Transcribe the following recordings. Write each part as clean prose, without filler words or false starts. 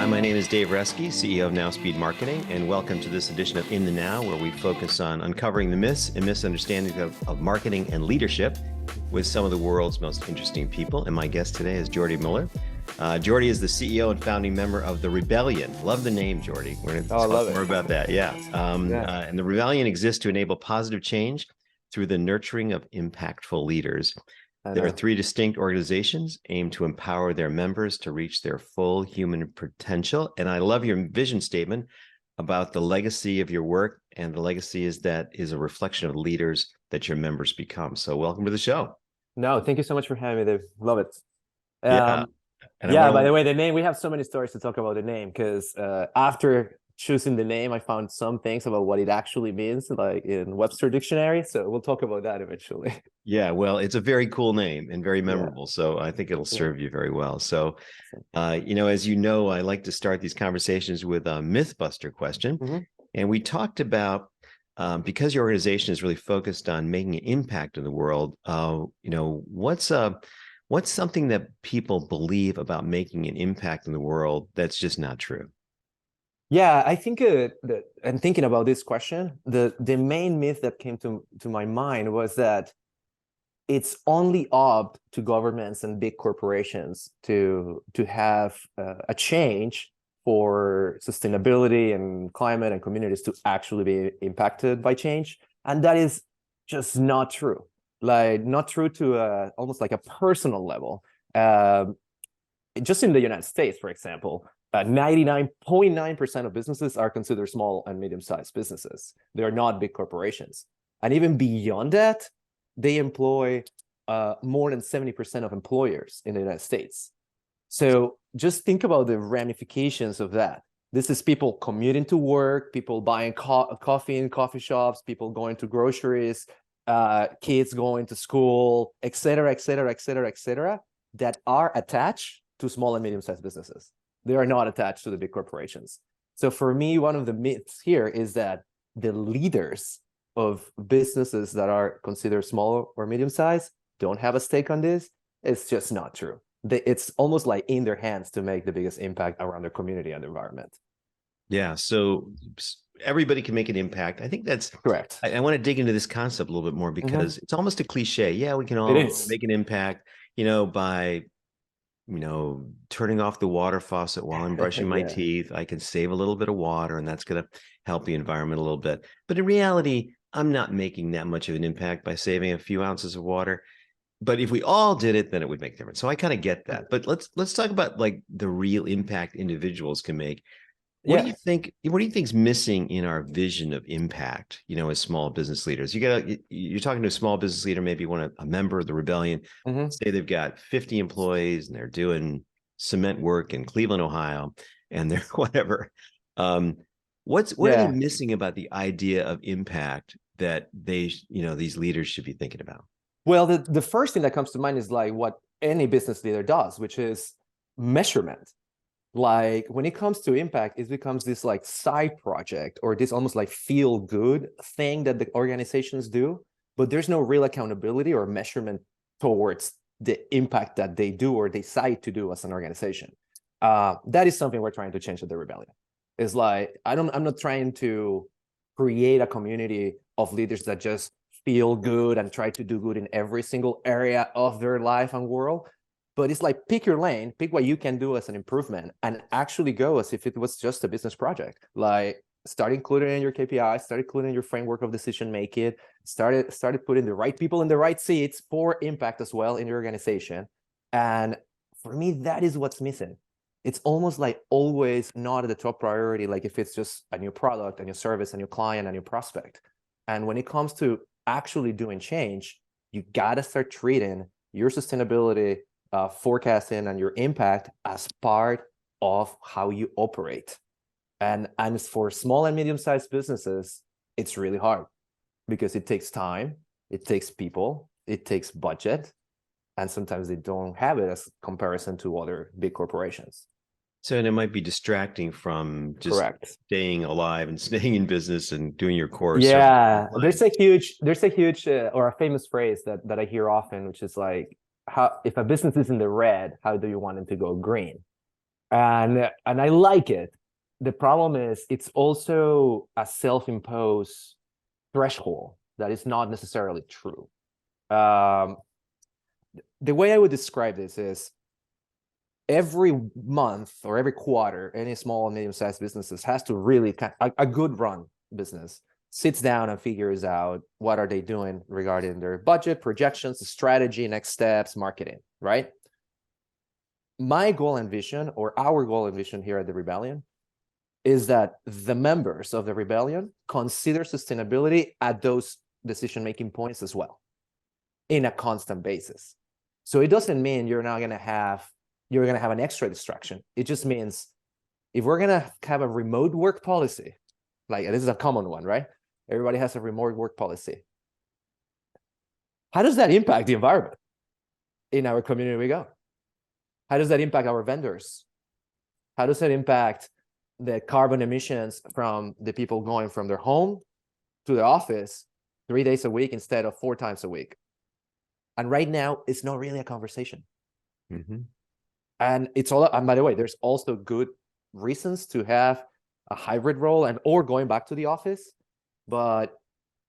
my name is Dave Reski, CEO of Now Speed Marketing, and welcome to this edition of In the Now, where we focus on uncovering the myths and misunderstandings of marketing and leadership with some of the world's most interesting people. And my guest today is Jordi Mullor. Jordi is the CEO and founding member of The Rebellion. Love the name, Jordi. We're going to talk more about that. And The Rebellion exists to enable positive change through the nurturing of impactful leaders. There are three distinct organizations aimed to empower their members to reach their full human potential. And I love your vision statement about the legacy of your work. And the legacy is a reflection of leaders that your members become. So welcome to the show. No, thank you so much for having me, Dave. Love it. By the way, the name, we have so many stories to talk about the name, because after choosing the name, I found some things about what it actually means, like in Webster Dictionary. So we'll talk about that eventually. Yeah, well, it's a very cool name and very memorable. So I think it'll serve you very well. So, as you know, I like to start these conversations with a Mythbuster question. Mm-hmm. And we talked about, because your organization is really focused on making an impact in the world, what's something that people believe about making an impact in the world that's just not true? Yeah, I think and thinking about this question, the main myth that came to my mind was that it's only up to governments and big corporations to have a change for sustainability and climate and communities to actually be impacted by change. And that is just not true. Like, not true to almost like a personal level. Just in the United States, for example, 99.9% of businesses are considered small and medium-sized businesses. They are not big corporations. And even beyond that, they employ more than 70% of employers in the United States. So just think about the ramifications of that. This is people commuting to work, people buying coffee in coffee shops, people going to groceries, kids going to school, et cetera, et cetera, et cetera, et cetera, that are attached to small and medium-sized businesses. They are not attached to the big corporations. So for me, one of the myths here is that the leaders of businesses that are considered small or medium-sized don't have a stake on this. It's just not true. It's almost like in their hands to make the biggest impact around their community and the environment. Yeah, so everybody can make an impact. I think that's correct. I want to dig into this concept a little bit more, because it's almost a cliche. Yeah, we can all make an impact, by turning off the water faucet while I'm brushing my teeth. I can save a little bit of water, and that's going to help the environment a little bit. But in reality, I'm not making that much of an impact by saving a few ounces of water. But if we all did it, then it would make a difference. So I kind of get that. But let's talk about like the real impact individuals can make. What do you think? What do you think is missing in our vision of impact? As small business leaders, you're talking to a small business leader, maybe a member of the Rebellion. Say they've got 50 employees and they're doing cement work in Cleveland, Ohio, and they're whatever. What are they missing about the idea of impact that these leaders should be thinking about? Well, the first thing that comes to mind is like what any business leader does, which is measurement. Like, when it comes to impact, it becomes this like side project or this almost like feel good thing that the organizations do, but there's no real accountability or measurement towards the impact that they do or they decide to do as an organization. That is something we're trying to change at the Rebellion. It's like, I'm not trying to create a community of leaders that just feel good and try to do good in every single area of their life and world. But it's like, pick your lane, pick what you can do as an improvement, and actually go as if it was just a business project. Like, start including in your KPIs, start including in your framework of decision making, started putting the right people in the right seats for impact as well in your organization. And for me, that is what's missing. It's almost like always not at the top priority, like if it's just a new product, a new service, a new client, a new prospect. And when it comes to actually doing change, you gotta start treating your sustainability, forecasting and your impact as part of how you operate. And for small and medium-sized businesses, it's really hard because it takes time, it takes people, it takes budget, and sometimes they don't have it as comparison to other big corporations. So, and it might be distracting from just staying alive and staying in business and doing your course. Yeah, there's a huge or a famous phrase that I hear often, which is like, if a business is in the red, how do you want it to go green? and I like it. The problem is it's also a self-imposed threshold that is not necessarily true. The way I would describe this is every month or every quarter, any small and medium-sized businesses has to really a good run business sits down and figures out what are they doing regarding their budget, projections, strategy, next steps, marketing, right? My goal and vision, or our goal and vision here at the Rebellion, is that the members of the Rebellion consider sustainability at those decision-making points as well, in a constant basis. So it doesn't mean you're going to have an extra distraction. It just means if we're going to have a remote work policy, like this is a common one, right? Everybody has a remote work policy. How does that impact the environment in our community we go? How does that impact our vendors? How does that impact the carbon emissions from the people going from their home to the office 3 days a week instead of 4 times a week? And right now, it's not really a conversation. Mm-hmm. And it's all, and by the way, there's also good reasons to have a hybrid role or going back to the office, but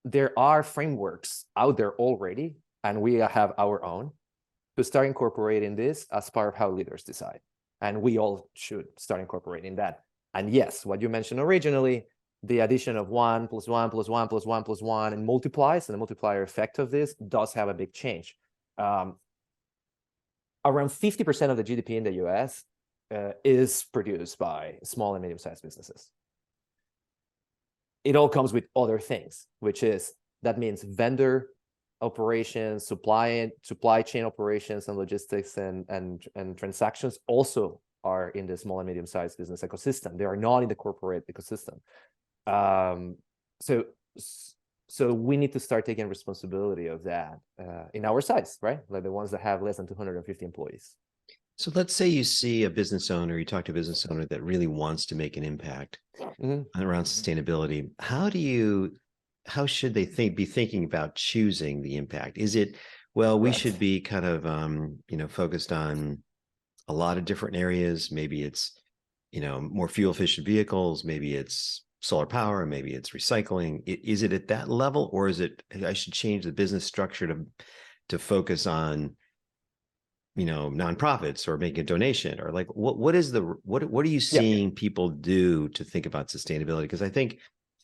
there are frameworks out there already, and we have our own, to start incorporating this as part of how leaders decide. And we all should start incorporating that. And yes, what you mentioned originally, the addition of 1 + 1 + 1 + 1 + 1 and multiplies, and the multiplier effect of this does have a big change. Around 50% of the GDP in the US is produced by small and medium-sized businesses. It all comes with other things, which is, that means vendor operations, supply chain operations and logistics and transactions also are in the small and medium-sized business ecosystem. They are not in the corporate ecosystem. So we need to start taking responsibility of that in our size, right? Like the ones that have less than 250 employees. So let's say you see a business owner, you talk to a business owner that really wants to make an impact around sustainability. How should they be thinking about choosing the impact? Is it, well, we should be kind of, focused on a lot of different areas. Maybe it's, more fuel efficient vehicles. Maybe it's solar power. Maybe it's recycling. Is it at that level, or is it, I should change the business structure to focus on, nonprofits or making a donation, or like, what are you seeing people do to think about sustainability? Because I think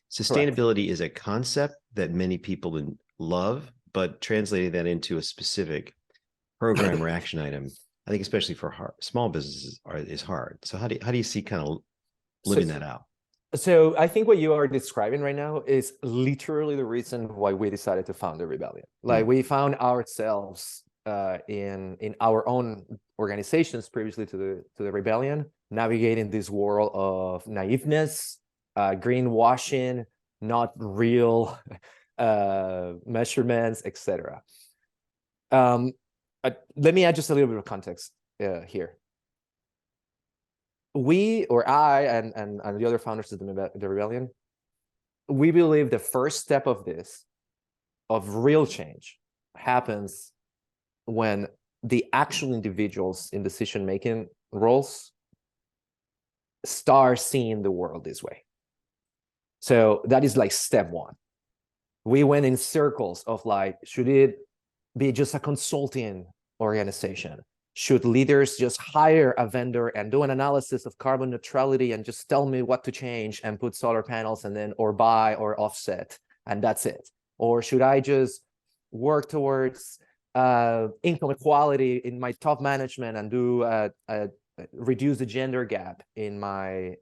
sustainability is a concept that many people love, but translating that into a specific program or action item, I think, especially for small businesses, is hard. So how do you see kind of living that out? So I think what you are describing right now is literally the reason why we decided to found the Rebellion. Like we found ourselves in our own organizations previously to the Rebellion, navigating this world of naiveness, greenwashing, not real measurements, etc. Let me add just a little bit of context here. I and the other founders of the Rebellion, we believe the first step of real change, happens when the actual individuals in decision-making roles start seeing the world this way. So that is like step one. We went in circles of like, should it be just a consulting organization? Should leaders just hire a vendor and do an analysis of carbon neutrality and just tell me what to change and put solar panels and then, or buy or offset, and that's it? Or should I just work towards income equality in my top management and do reduce the gender gap in my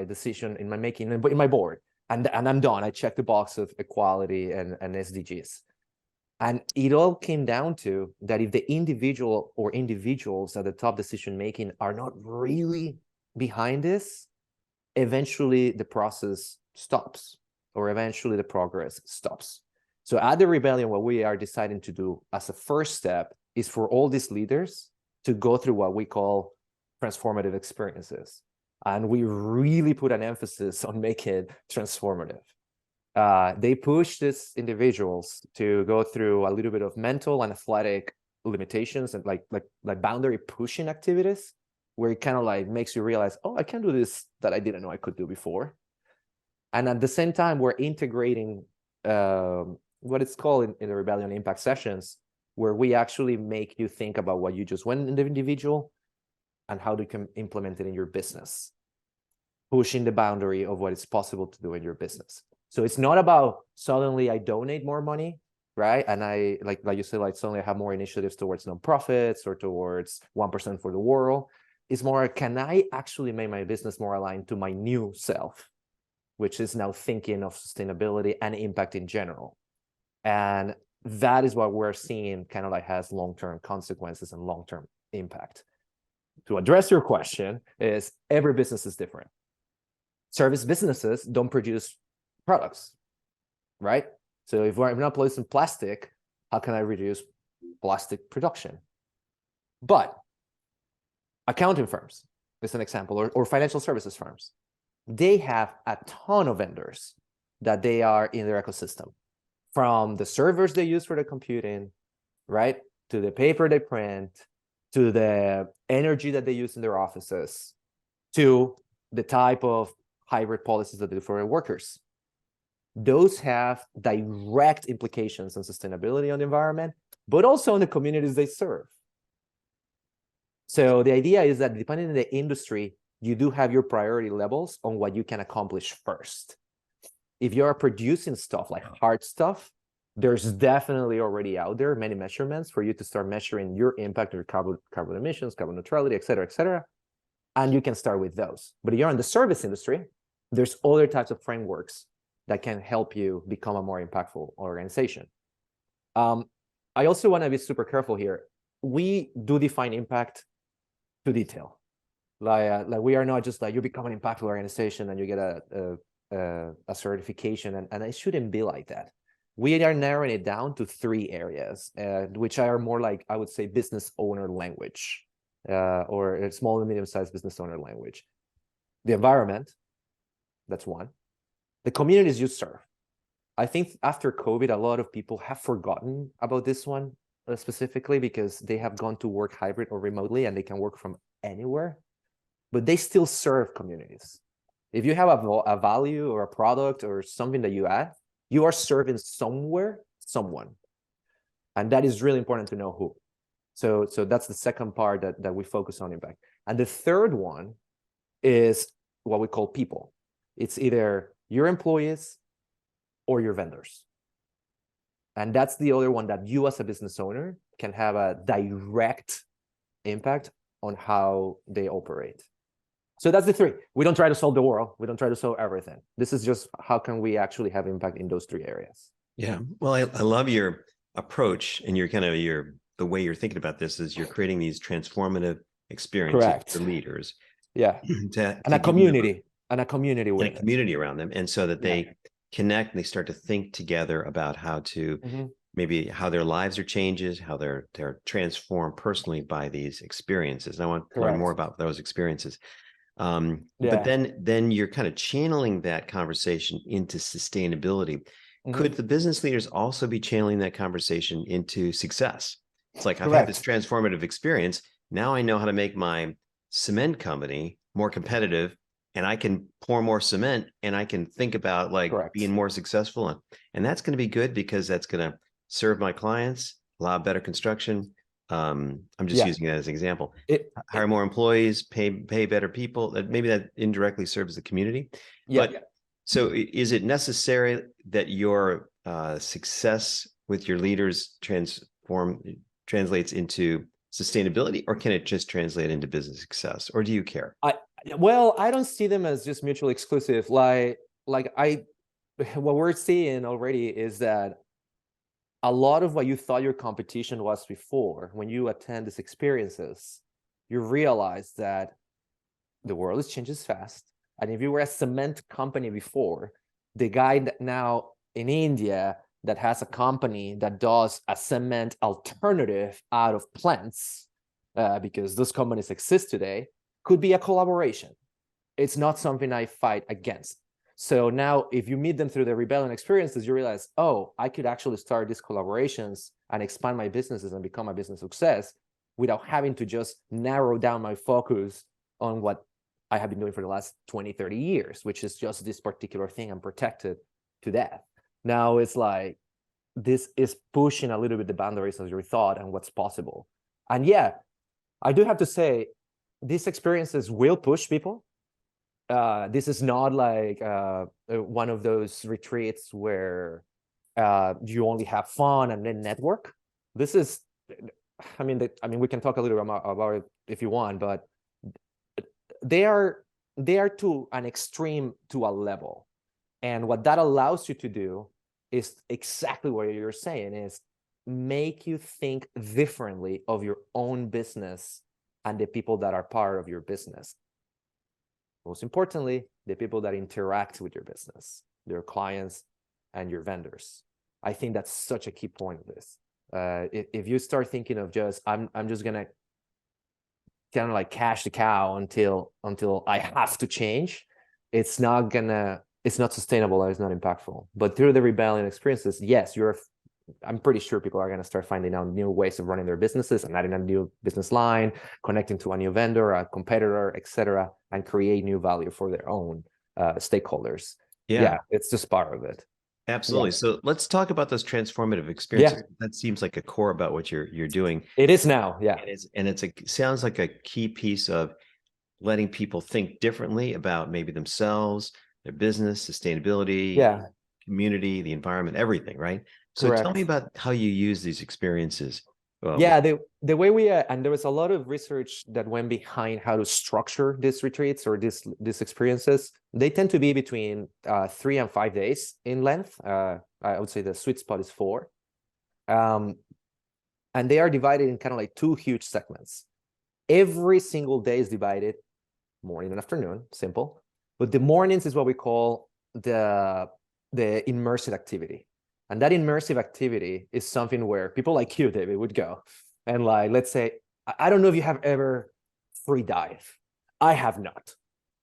decision, in my board, and I'm done. I check the box of equality and SDGs. And it all came down to that if the individual or individuals at the top decision making are not really behind this, eventually the process stops, or eventually the progress stops. So at the Rebellion, what we are deciding to do as a first step is for all these leaders to go through what we call transformative experiences. And we really put an emphasis on making it transformative. They push these individuals to go through a little bit of mental and athletic limitations and like boundary pushing activities, where it kind of like makes you realize, oh, I can do this that I didn't know I could do before. And at the same time, we're integrating what it's called in the Rebellion Impact sessions, where we actually make you think about what you just went in the individual and how you can implement it in your business, pushing the boundary of what is possible to do in your business. So it's not about suddenly I donate more money, right? And I, like you said, like suddenly I have more initiatives towards nonprofits or towards 1% for the world. It's more, can I actually make my business more aligned to my new self, which is now thinking of sustainability and impact in general. And that is what we're seeing kind of like has long-term consequences and long-term impact. To address your question is every business is different. Service businesses don't produce products, right? So if we're not producing plastic, how can I reduce plastic production? But accounting firms is an example, or financial services firms. They have a ton of vendors that they are in their ecosystem, from the servers they use for the computing, right, to the paper they print, to the energy that they use in their offices, to the type of hybrid policies that they do for their workers. Those have direct implications on sustainability on the environment, but also on the communities they serve. So the idea is that depending on the industry, you do have your priority levels on what you can accomplish first. If you're producing stuff like hard stuff, there's definitely already out there many measurements for you to start measuring your impact on carbon emissions, carbon neutrality, et cetera, and you can start with those. But if you're in the service industry, there's other types of frameworks that can help you become a more impactful organization. I also want to be super careful here. We do define impact to detail. Like we are not just like you become an impactful organization and you get a certification, and it shouldn't be like that. We are narrowing it down to 3 areas, which are more like, I would say, business owner language, or a small and medium-sized business owner language. The environment, that's one. The communities you serve. I think after COVID, a lot of people have forgotten about this one specifically because they have gone to work hybrid or remotely and they can work from anywhere, but they still serve communities. If you have a value or a product or something that you add, you are serving somewhere, someone. And that is really important to know who. So that's the second part that we focus on impact. And the third one is what we call people. It's either your employees or your vendors. And that's the other one that you as a business owner can have a direct impact on how they operate. So that's the 3. We don't try to solve the world. We don't try to solve everything. This is just how can we actually have impact in those 3 areas. Yeah. Well, I love your approach and the way you're thinking about this is you're creating these transformative experiences for leaders. Yeah. And a community around them. And so that they connect and they start to think together about how to maybe how their lives are changes, how they're transformed personally by these experiences. And I want to learn more about those experiences. But then you're kind of channeling that conversation into sustainability. Could the business leaders also be channeling that conversation into success? It's like, I've had this transformative experience. Now I know how to make my cement company more competitive, and I can pour more cement, and I can think about like being more successful. And that's going to be good because that's going to serve my clients, allow better construction. I'm just using that as an example. Hire more employees, pay better people. Maybe that indirectly serves the community. So is it necessary that your success with your leaders translates into sustainability, or can it just translate into business success, or do you care? Well, I don't see them as just mutually exclusive. What we're seeing already is that a lot of what you thought your competition was before, when you attend these experiences, you realize that the world changes fast. And if you were a cement company before, the guy that now in India that has a company that does a cement alternative out of plants, because those companies exist today, could be a collaboration. It's not something I fight against. So now if you meet them through the Rebellion experiences, you realize, oh, I could actually start these collaborations and expand my businesses and become a business success without having to just narrow down my focus on what I have been doing for the last 20, 30 years, which is just this particular thing I'm protected to death. Now it's like, this is pushing a little bit the boundaries of your thought and what's possible. And yeah, I do have to say, these experiences will push people. This is not like one of those retreats where you only have fun and then network. This is, I mean, we can talk a little bit about it if you want, but they are to an extreme, to a level. And what that allows you to do is exactly what you're saying, is make you think differently of your own business and the people that are part of your business. Most importantly, the people that interact with your business, your clients and your vendors. I think that's such a key point of this. If you start thinking of just, I'm just gonna kind of like cash the cow until I have to change, it's not sustainable and it's not impactful. But through the rebellion experiences, yes, I'm pretty sure people are going to start finding out new ways of running their businesses and adding a new business line, connecting to a new vendor, a competitor, etc., and create new value for their own stakeholders. Yeah, it's just part of it. Absolutely. Yeah. So let's talk about those transformative experiences. Yeah. That seems like a core about what you're doing. It is now, yeah. It sounds like a key piece of letting people think differently about maybe themselves, their business, sustainability, community, the environment, everything, right? So Correct. Tell me about how you use these experiences. Yeah, the way we and there was a lot of research that went behind how to structure these retreats or these experiences. They tend to be between 3 and 5 days in length. I would say the sweet spot is 4. And they are divided in kind of like 2 huge segments. Every single day is divided morning and afternoon, simple. But the mornings is what we call the immersive activity. And that immersive activity is something where people like you, David, would go. And like, let's say, I don't know if you have ever free dive. I have not.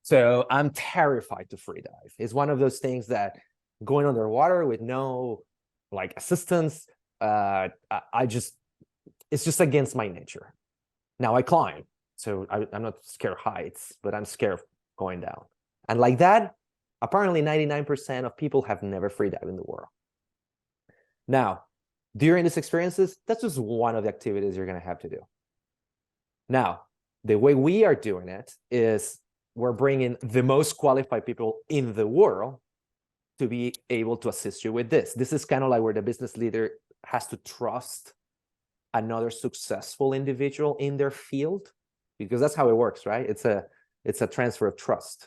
So I'm terrified to free dive. It's one of those things that going underwater with no like assistance, it's just against my nature. Now I climb. So I'm not scared of heights, but I'm scared of going down. And like that, apparently 99% of people have never free dived in the world. Now, during these experiences, that's just one of the activities you're going to have to do. Now, the way we are doing it is we're bringing the most qualified people in the world to be able to assist you with this. This is kind of like where the business leader has to trust another successful individual in their field, because that's how it works, right? It's a transfer of trust.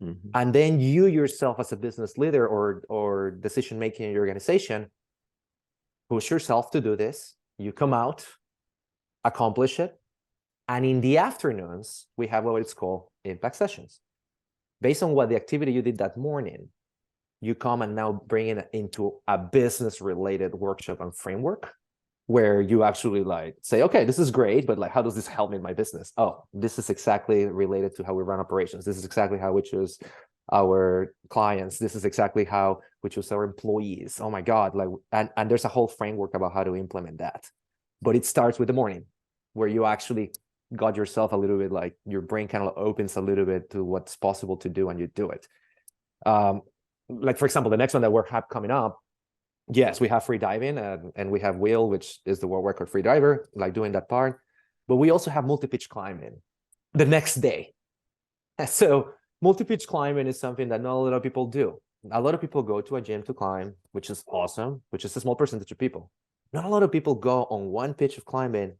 Mm-hmm. And then you yourself as a business leader or decision making in your organization, push yourself to do this. You come out, accomplish it. And in the afternoons, we have what it's called impact sessions. Based on what the activity you did that morning, you come and now bring it into a business related workshop and framework where you actually like say, okay, this is great, but like, how does this help me in my business? Oh, this is exactly related to how we run operations. This is exactly how we choose our clients. This is exactly how we choose our employees. Oh my God. Like, and there's a whole framework about how to implement that. But it starts with the morning where you actually got yourself a little bit like your brain kind of opens a little bit to what's possible to do and you do it. Like, for example, the next one that we're coming up, yes, we have free diving and we have Will, which is the world record free diver, like doing that part. But we also have multi-pitch climbing the next day. So multi-pitch climbing is something that not a lot of people do. A lot of people go to a gym to climb, which is awesome, which is a small percentage of people. Not a lot of people go on one pitch of climbing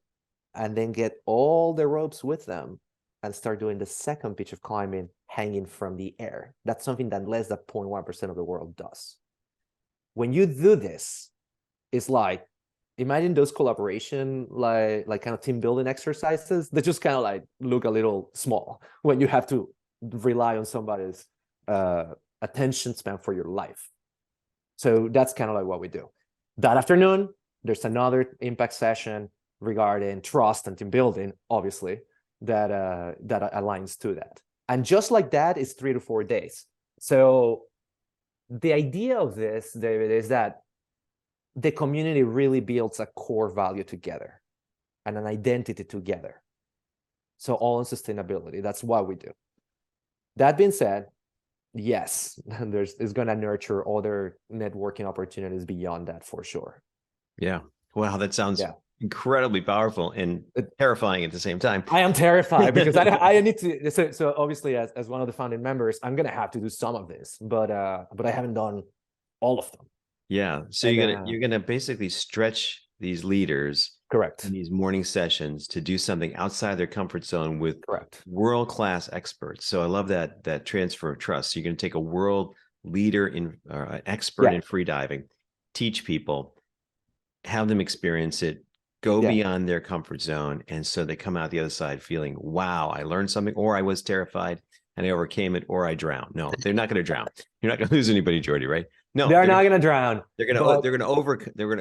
and then get all the ropes with them and start doing the second pitch of climbing hanging from the air. That's something that less than 0.1% of the world does. When you do this, it's like, imagine those collaboration, like kind of team building exercises that just kind of like look a little small when you have to rely on somebody's attention span for your life. So that's kind of like what we do. That afternoon, there's another impact session regarding trust and team building, obviously, that aligns to that. And just like that is 3 to 4 days. So the idea of this, David, is that the community really builds a core value together. and an identity together. So all in sustainability, that's what we do. That being said, yes, it's going to nurture other networking opportunities beyond that for sure. Yeah. Wow, that sounds incredibly powerful and terrifying at the same time. I am terrified because I need to. So obviously, as one of the founding members, I'm going to have to do some of this, but I haven't done all of them. Yeah. So you're gonna basically stretch these leaders, correct, in these morning sessions to do something outside their comfort zone with correct world-class experts. So I love that transfer of trust. So you're gonna take a world leader in expert in free diving, teach people, have them experience it, go beyond their comfort zone, and so they come out the other side feeling, wow, I learned something, or I was terrified and I overcame it, or I drowned. No, they're not going to drown. You're not going to lose anybody, Jordi, right? No, they're not going to drown. They're going to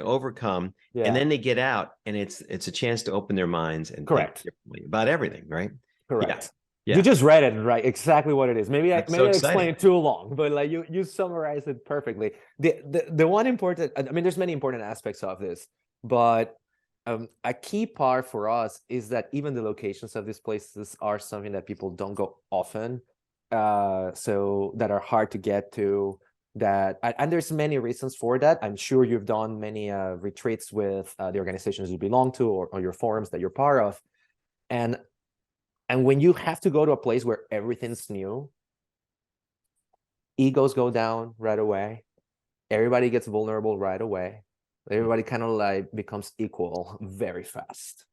overcome, and then they get out, and it's a chance to open their minds and think differently about everything, right? Correct. Yeah. You just read it right, exactly what it is. Maybe I explained it too long, but like you summarized it perfectly. The one important, I mean, there's many important aspects of this, but a key part for us is that even the locations of these places are something that people don't go often, so that are hard to get to. And there's many reasons for that. I'm sure you've done many retreats with the organizations you belong to, or your forums that you're part of, and when you have to go to a place where everything's new, egos go down right away. Everybody gets vulnerable right away. Everybody kind of like becomes equal very fast.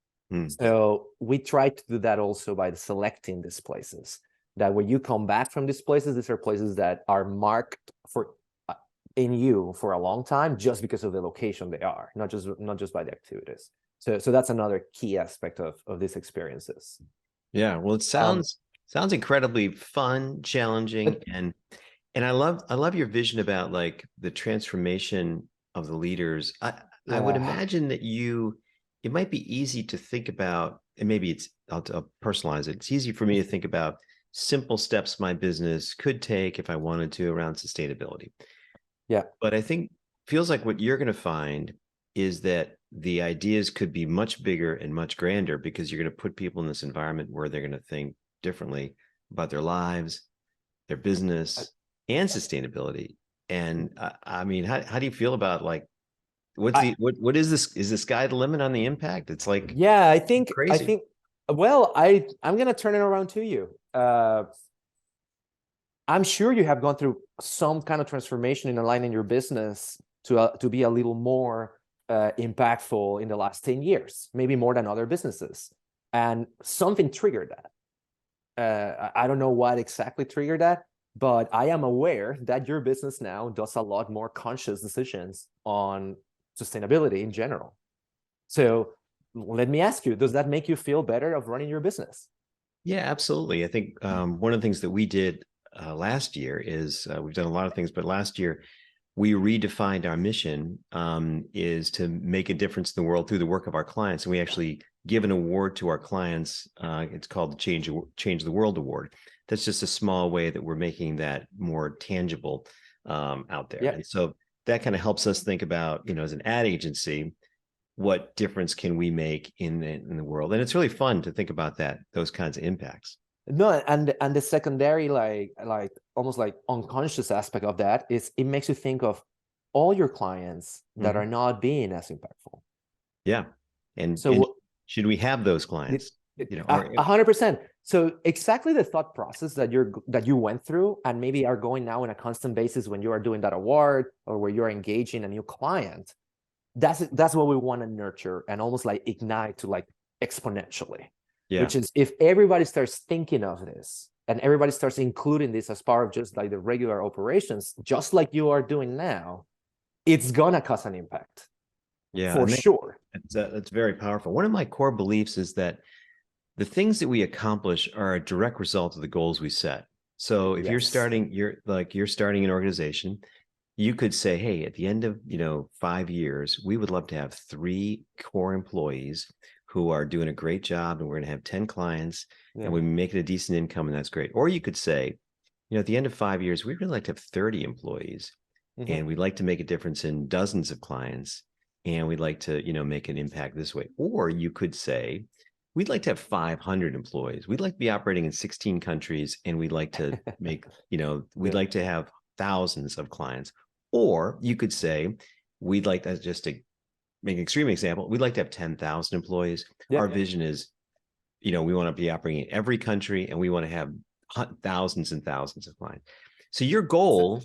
So we try to do that also by selecting these places, that when you come back from these are places that are marked in you for a long time, just because of the location they are, not just by the activities. So that's another key aspect of these experiences. Yeah, well, it sounds incredibly fun, challenging, and I love your vision about like the transformation of the leaders. I would imagine that it might be easy to think about, and maybe I'll personalize it. It's easy for me to think about simple steps my business could take if I wanted to around sustainability. Yeah, but I think feels like what you're going to find is that the ideas could be much bigger and much grander, because you're going to put people in this environment where they're going to think differently about their lives, their business, and sustainability. And I mean, how do you feel about like, what is this? Is the sky the limit on the impact? It's like, yeah, I think crazy. Well, I'm going to turn it around to you. I'm sure you have gone through some kind of transformation in aligning your business to be a little more impactful in the last 10 years, maybe more than other businesses. And something triggered that. I don't know what exactly triggered that, but I am aware that your business now does a lot more conscious decisions on sustainability in general. So let me ask you, does that make you feel better of running your business? Yeah, absolutely. I think one of the things that we did last year is we've done a lot of things, but last year we redefined our mission is to make a difference in the world through the work of our clients. And we actually give an award to our clients. It's called the Change the World Award. That's just a small way that we're making that more tangible out there. And so that kind of helps us think about, as an ad agency, what difference can we make in the world? And it's really fun to think about those kinds of impacts. No, and the secondary, like almost like unconscious aspect of that is it makes you think of all your clients that are not being as impactful. Yeah. And so should we have those clients? 100%. So exactly the thought process that you went through, and maybe are going now on a constant basis when you are doing that award or where you're engaging a new client, that's what we want to nurture and almost like ignite to like exponentially. Yeah. Which is, if everybody starts thinking of this and everybody starts including this as part of just like the regular operations, just like you are doing now, it's gonna cause an impact. Yeah, for sure. That's very powerful. One of my core beliefs is that the things that we accomplish are a direct result of the goals we set. So if you're starting an organization, you could say, hey, at the end of 5 years, we would love to have 3 core employees who are doing a great job, and we're going to have 10 clients, and we make it a decent income, and that's great. Or you could say, at the end of 5 years, we'd really like to have 30 employees, and we'd like to make a difference in dozens of clients, and we'd like to, make an impact this way. Or you could say, we'd like to have 500 employees. We'd like to be operating in 16 countries, and we'd like to make, we'd like to have thousands of clients. Or you could say, we'd like to, just to make an extreme example, we'd like to have 10,000 employees. Our vision is, we want to be operating in every country, and we want to have thousands and thousands of clients. So your goal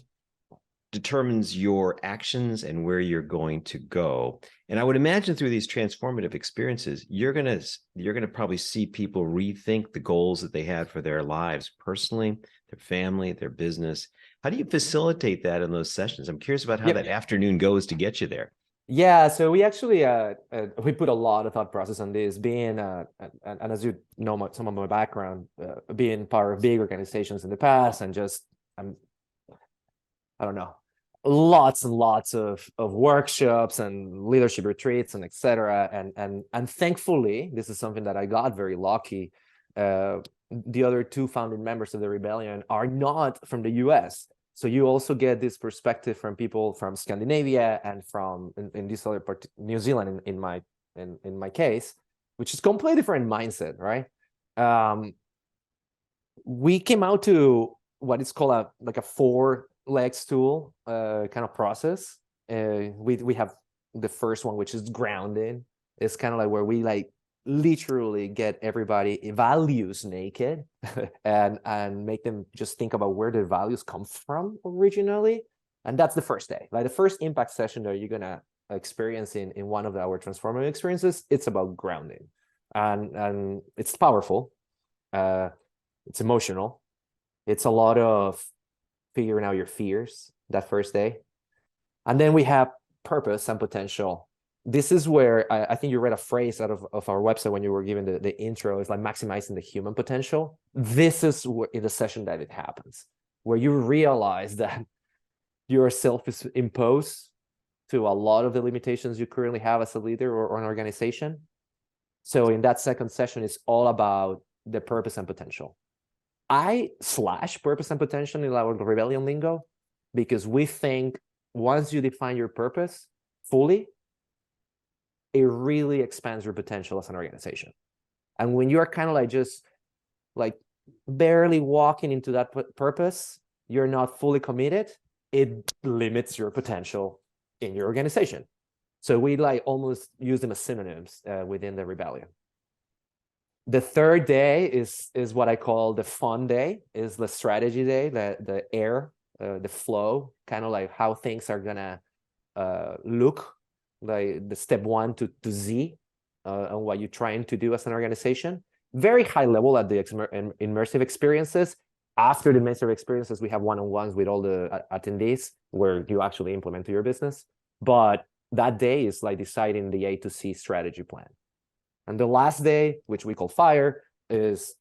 determines your actions and where you're going to go. And I would imagine through these transformative experiences, you're going to probably see people rethink the goals that they had for their lives personally, their family, their business. How do you facilitate that in those sessions? I'm curious about how that afternoon goes to get you there. Yeah, so we actually we put a lot of thought process on this, being and as you know, some of my background, being part of big organizations in the past, and just I don't know, lots and lots of workshops and leadership retreats and etc. And thankfully, this is something that I got very lucky. The other two founding members of the Rebellion are not from the US. So you also get this perspective from people from Scandinavia and from in this other part, New Zealand in my case, which is completely different mindset, right? We came out to what is called a 4-leg stool kind of process. We have the first one, which is grounding. It's kind of like where we literally get everybody values naked and make them just think about where their values come from originally. And that's the first day. Like the first impact session that you're gonna experience in one of our transformative experiences, it's about grounding. And it's powerful. It's emotional. It's a lot of figuring out your fears that first day. And then we have purpose and potential. This is where I think you read a phrase out of our website when you were giving the intro. It's like maximizing the human potential. This is in the session that it happens, where you realize that yourself is imposed to a lot of the limitations you currently have as a leader or an organization. So in that second session, it's all about the purpose and potential. I slash purpose and potential in our Rebellion lingo, because we think once you define your purpose fully, it really expands your potential as an organization. And when you're kind of just barely walking into that purpose, you're not fully committed, it limits your potential in your organization. So we almost use them as synonyms within the Rebellion. The third day is what I call the fun day, is the strategy day, the air, the flow, kind of like how things are gonna look, like the step 1 to Z on what you're trying to do as an organization. Very high level at the immersive experiences. After the immersive experiences, we have one-on-ones with all the attendees where you actually implement to your business. But that day is like deciding the A to C strategy plan. And the last day, which we call fire, is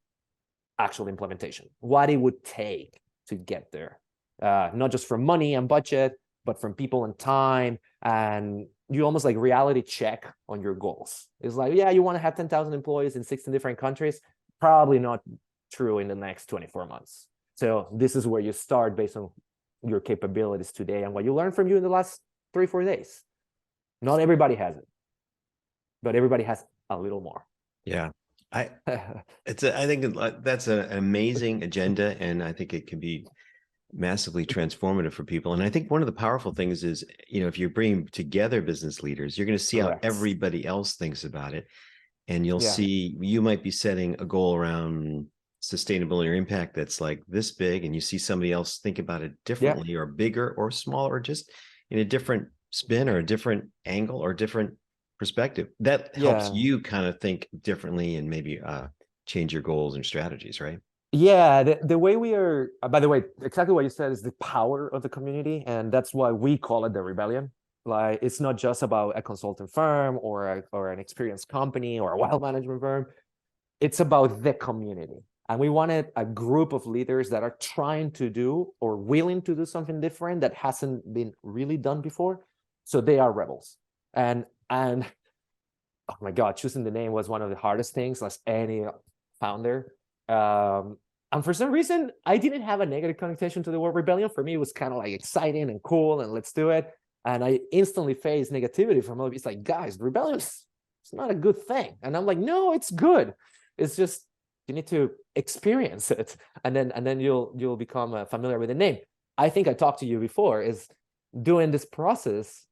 actual implementation. What it would take to get there. Not just from money and budget, but from people and time. And you almost reality check on your goals. It's like, yeah, you want to have 10,000 employees in 16 different countries. Probably not true in the next 24 months. So this is where you start based on your capabilities today and what you learned from you in the last 3-4 days. Not everybody has it, but everybody has a little more. Yeah. I think that's an amazing agenda, and I think it can be massively transformative for people. And I think one of the powerful things is, if you're bringing together business leaders, you're going to see how everybody else thinks about it. And you'll see, you might be setting a goal around sustainability or impact that's like this big, and you see somebody else think about it differently or bigger or smaller, or just in a different spin or a different angle or different perspective. That helps you kind of think differently and maybe change your goals and strategies, right? Yeah, the way we are, by the way, exactly what you said is the power of the community. And that's why we call it the Rebellion. Like, it's not just about a consultant firm or an experienced company or a wealth management firm. It's about the community. And we wanted a group of leaders that are trying to do or willing to do something different that hasn't been really done before. So they are rebels. And oh my God, choosing the name was one of the hardest things as any founder. And for some reason, I didn't have a negative connotation to the word rebellion. For me, it was kind of exciting and cool and let's do it. And I instantly face negativity from other people. It's like, guys, rebellion is it's not a good thing. And I'm like, no, it's good. It's just you need to experience it, and then you'll become familiar with the name. I think I talked to you before. Is doing this process,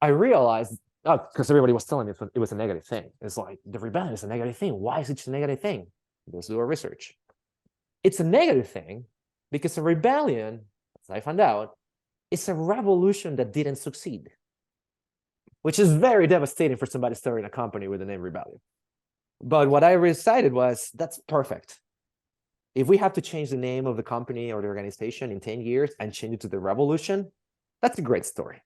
I realized, because everybody was telling me it was a negative thing. It's like the rebellion is a negative thing. Why is it a negative thing? Let's do our research. It's a negative thing because a rebellion, as I found out, is a revolution that didn't succeed, which is very devastating for somebody starting a company with the name Rebellion. But what I decided was, that's perfect. If we have to change the name of the company or the organization in 10 years and change it to the revolution, that's a great story.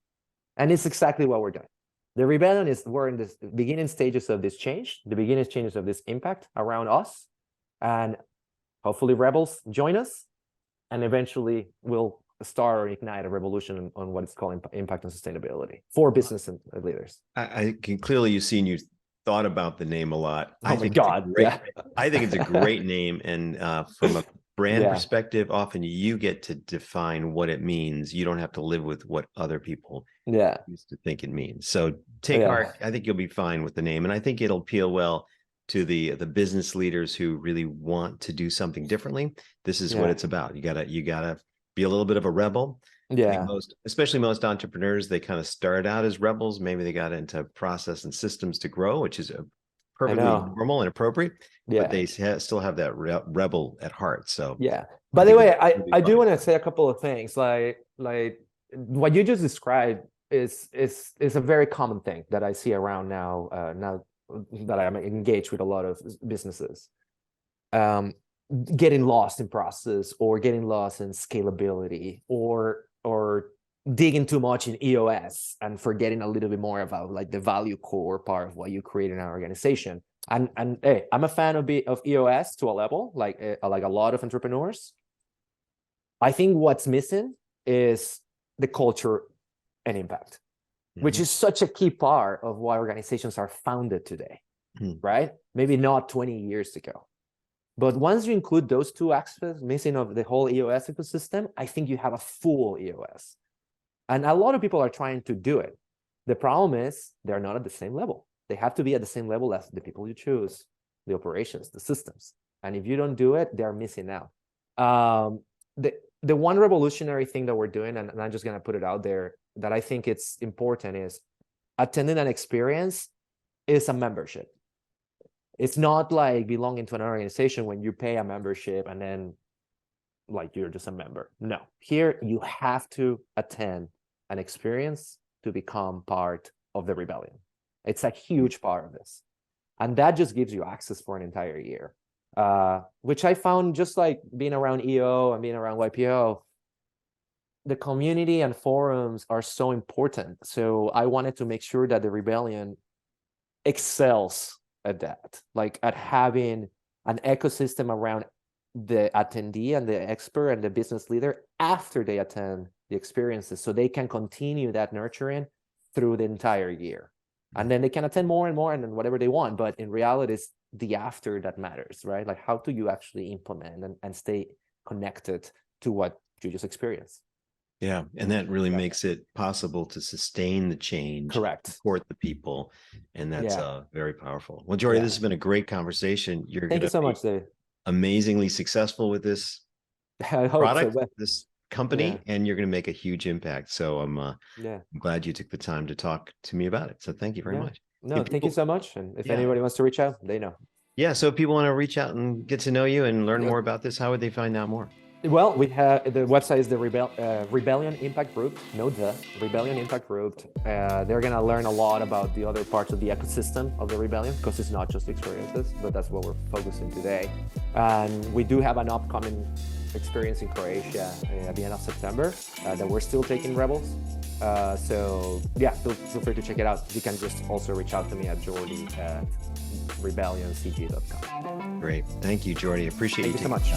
And it's exactly what we're doing. The rebellion is, we're in the beginning stages of this change, the beginning stages of this impact around us. And hopefully rebels join us, and eventually we'll start or ignite a revolution on what is called impact and sustainability for business and leaders. I can clearly, you've seen, you thought about the name a lot. Oh my God. Yeah. I think it's a great name. And from a brand perspective, often you get to define what it means. You don't have to live with what other people used to think it means. So take heart. I think you'll be fine with the name. And I think it'll appeal well to the business leaders who really want to do something differently. This is what it's about. You gotta be a little bit of a rebel. Yeah. Especially most entrepreneurs, they kind of start out as rebels. Maybe they got into process and systems to grow, which is perfectly normal and appropriate. But they still have that rebel at heart. So By the way, I do want to say a couple of things. Like what you just described is a very common thing that I see around now. Now that I'm engaged with a lot of businesses. Getting lost in process, or getting lost in scalability, or digging too much in EOS and forgetting a little bit more about like the value core part of what you create in our organization. And hey, I'm a fan of EOS to a level, like a lot of entrepreneurs. I think what's missing is the culture and impact, which is such a key part of why organizations are founded today, right? Maybe not 20 years ago. But once you include those two aspects missing of the whole EOS ecosystem, I think you have a full EOS. And a lot of people are trying to do it. The problem is they're not at the same level. They have to be at the same level as the people you choose, the operations, the systems. And if you don't do it, they're missing out. The one revolutionary thing that we're doing, and I'm just going to put it out there, that I think it's important, is attending an experience is a membership. It's not like belonging to an organization when you pay a membership and then like you're just a member. No, here you have to attend an experience to become part of the rebellion. It's a huge part of this. And that just gives you access for an entire year, which I found just like being around EO and being around YPO, the community and forums are so important. So I wanted to make sure that the rebellion excels at that, like at having an ecosystem around the attendee and the expert and the business leader after they attend the experiences, so they can continue that nurturing through the entire year. And then they can attend more and more and then whatever they want. But in reality, it's the after that matters, right? Like how do you actually implement and stay connected to what you just experienced? Yeah, and that really makes it possible to sustain the change, support the people, and that's very powerful. Well, Jordi, this has been a great conversation. Thank you so much, Dave. Amazingly successful with this product, this company, and you're going to make a huge impact. So I'm glad you took the time to talk to me about it. So thank you very much. No, thank you so much. And if anybody wants to reach out, they know. Yeah, so if people want to reach out and get to know you and learn more about this, how would they find out more? Well, we have the website is the Rebellion Impact Group. Rebellion Impact Group. They're gonna learn a lot about the other parts of the ecosystem of the Rebellion, because it's not just experiences, but that's what we're focusing today. And we do have an upcoming experience in Croatia at the end of September that we're still taking rebels. So yeah, feel free to check it out. You can just also reach out to me at Jordi@rebellioncg.com. Great, thank you, Jordi. Appreciate you so much.